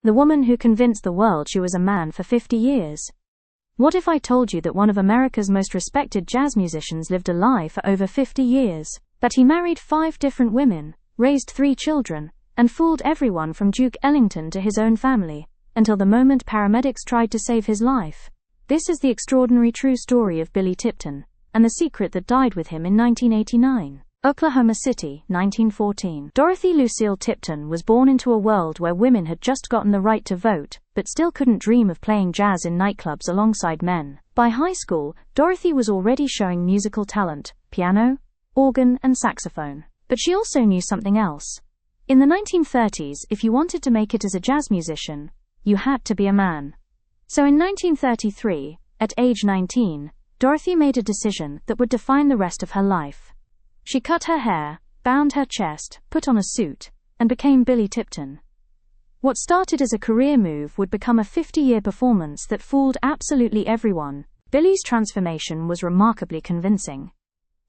The woman who convinced the world she was a man for 50 years. What if I told you that one of America's most respected jazz musicians lived a lie for over 50 years? That he married 5 different women, raised 3 children, and fooled everyone from Duke Ellington to his own family, until the moment paramedics tried to save his life. This is the extraordinary true story of Billy Tipton, and the secret that died with him in 1989. Oklahoma City, 1914. Dorothy Lucille Tipton was born into a world where women had just gotten the right to vote, but still couldn't dream of playing jazz in nightclubs alongside men. By high school, Dorothy was already showing musical talent, piano, organ, and saxophone. But she also knew something else. In the 1930s, if you wanted to make it as a jazz musician, you had to be a man. So in 1933, at age 19, Dorothy made a decision that would define the rest of her life. She cut her hair, bound her chest, put on a suit, and became Billy Tipton. What started as a career move would become a 50-year performance that fooled absolutely everyone. Billy's transformation was remarkably convincing.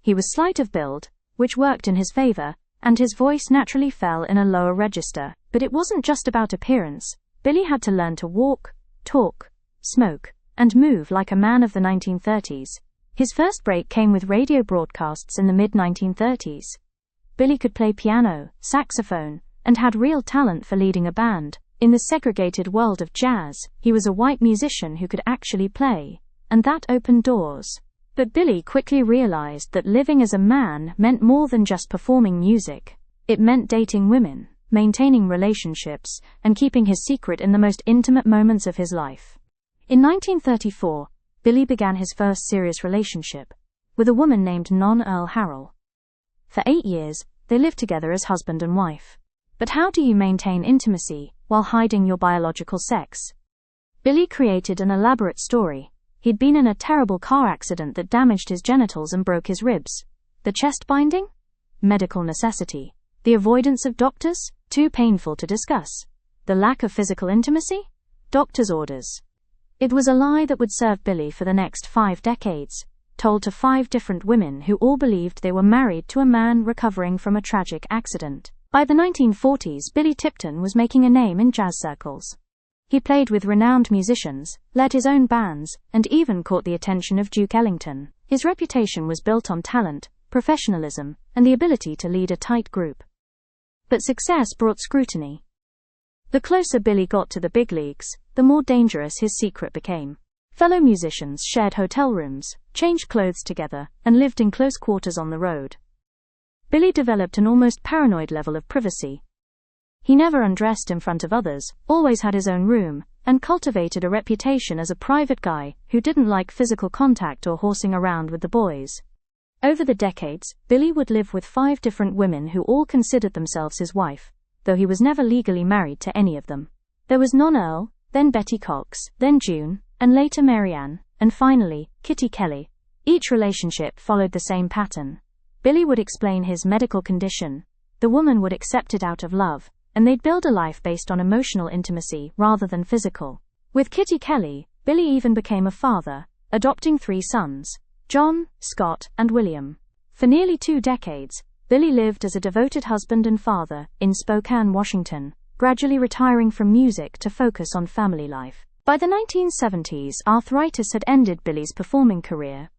He was slight of build, which worked in his favor, and his voice naturally fell in a lower register. But it wasn't just about appearance. Billy had to learn to walk, talk, smoke, and move like a man of the 1930s. His first break came with radio broadcasts in the mid-1930s. Billy could play piano, saxophone, and had real talent for leading a band. In the segregated world of jazz, he was a white musician who could actually play, and that opened doors. But Billy quickly realized that living as a man meant more than just performing music. It meant dating women, maintaining relationships, and keeping his secret in the most intimate moments of his life. In 1934, Billy began his first serious relationship with a woman named Non Earl Harrell. For 8 years, they lived together as husband and wife. But how do you maintain intimacy while hiding your biological sex? Billy created an elaborate story. He'd been in a terrible car accident that damaged his genitals and broke his ribs. The chest binding? Medical necessity. The avoidance of doctors? Too painful to discuss. The lack of physical intimacy? Doctor's orders. It was a lie that would serve Billy for the next 5 decades, told to 5 different women who all believed they were married to a man recovering from a tragic accident. By the 1940s, Billy Tipton was making a name in jazz circles. He played with renowned musicians, led his own bands, and even caught the attention of Duke Ellington. His reputation was built on talent, professionalism, and the ability to lead a tight group. But success brought scrutiny. The closer Billy got to the big leagues, the more dangerous his secret became. Fellow musicians shared hotel rooms, changed clothes together, and lived in close quarters on the road. Billy developed an almost paranoid level of privacy. He never undressed in front of others, always had his own room, and cultivated a reputation as a private guy who didn't like physical contact or horsing around with the boys. Over the decades, Billy would live with 5 different women who all considered themselves his wife, though he was never legally married to any of them. There was Non Earl, then Betty Cox, then June, and later Marianne, and finally, Kitty Kelly. Each relationship followed the same pattern. Billy would explain his medical condition, the woman would accept it out of love, and they'd build a life based on emotional intimacy rather than physical. With Kitty Kelly, Billy even became a father, adopting 3 sons, John, Scott, and William. For nearly 2 decades, Billy lived as a devoted husband and father in Spokane, Washington, gradually retiring from music to focus on family life. By the 1970s, arthritis had ended Billy's performing career.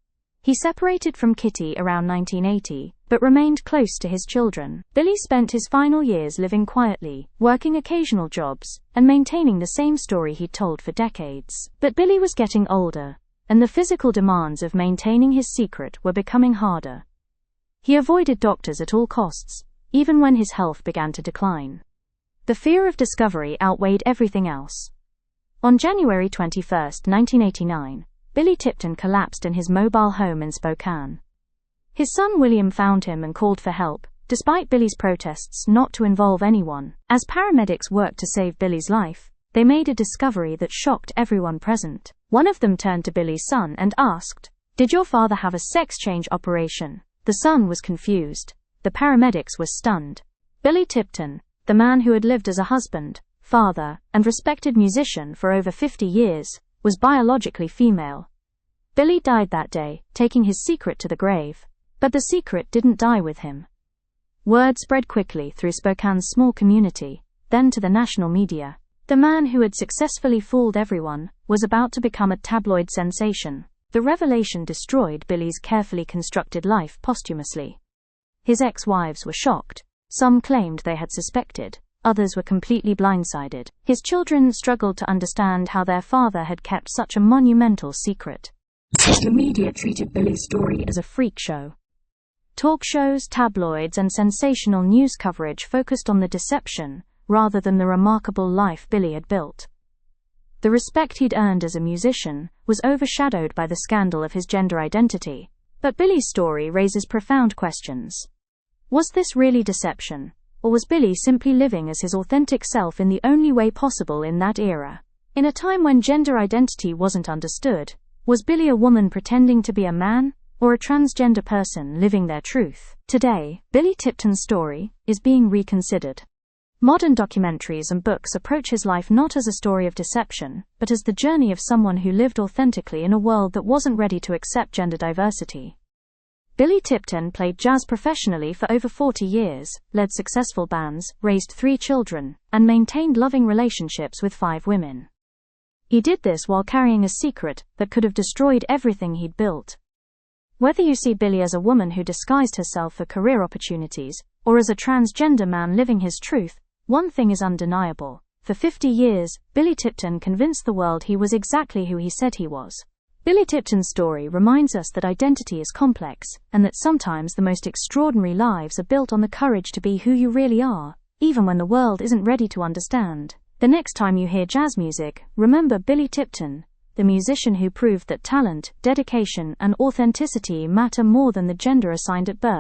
He separated from Kitty around 1980, but remained close to his children. Billy spent his final years living quietly, working occasional jobs, and maintaining the same story he'd told for decades. But Billy was getting older, and the physical demands of maintaining his secret were becoming harder. He avoided doctors at all costs, even when his health began to decline. The fear of discovery outweighed everything else. On January 21, 1989, Billy Tipton collapsed in his mobile home in Spokane. His son William found him and called for help, despite Billy's protests not to involve anyone. As paramedics worked to save Billy's life, they made a discovery that shocked everyone present. One of them turned to Billy's son and asked, "Did your father have a sex change operation?" The son was confused. The paramedics were stunned. Billy Tipton, the man who had lived as a husband, father, and respected musician for over 50 years, was biologically female. Billy died that day, taking his secret to the grave. But the secret didn't die with him. Word spread quickly through Spokane's small community, then to the national media. The man who had successfully fooled everyone was about to become a tabloid sensation. The revelation destroyed Billy's carefully constructed life posthumously. His ex-wives were shocked. Some claimed they had suspected. Others were completely blindsided. His children struggled to understand how their father had kept such a monumental secret. The media treated Billy's story as a freak show. Talk shows, tabloids, and sensational news coverage focused on the deception rather than the remarkable life Billy had built. The respect he'd earned as a musician was overshadowed by the scandal of his gender identity. But Billy's story raises profound questions. Was this really deception, or was Billy simply living as his authentic self in the only way possible in that era? In a time when gender identity wasn't understood, was Billy a woman pretending to be a man, or a transgender person living their truth? Today, Billy Tipton's story is being reconsidered. Modern documentaries and books approach his life not as a story of deception, but as the journey of someone who lived authentically in a world that wasn't ready to accept gender diversity. Billy Tipton played jazz professionally for over 40 years, led successful bands, raised 3 children, and maintained loving relationships with 5 women. He did this while carrying a secret that could have destroyed everything he'd built. Whether you see Billy as a woman who disguised herself for career opportunities, or as a transgender man living his truth, one thing is undeniable. For 50 years, Billy Tipton convinced the world he was exactly who he said he was. Billy Tipton's story reminds us that identity is complex, and that sometimes the most extraordinary lives are built on the courage to be who you really are, even when the world isn't ready to understand. The next time you hear jazz music, remember Billy Tipton, the musician who proved that talent, dedication, and authenticity matter more than the gender assigned at birth.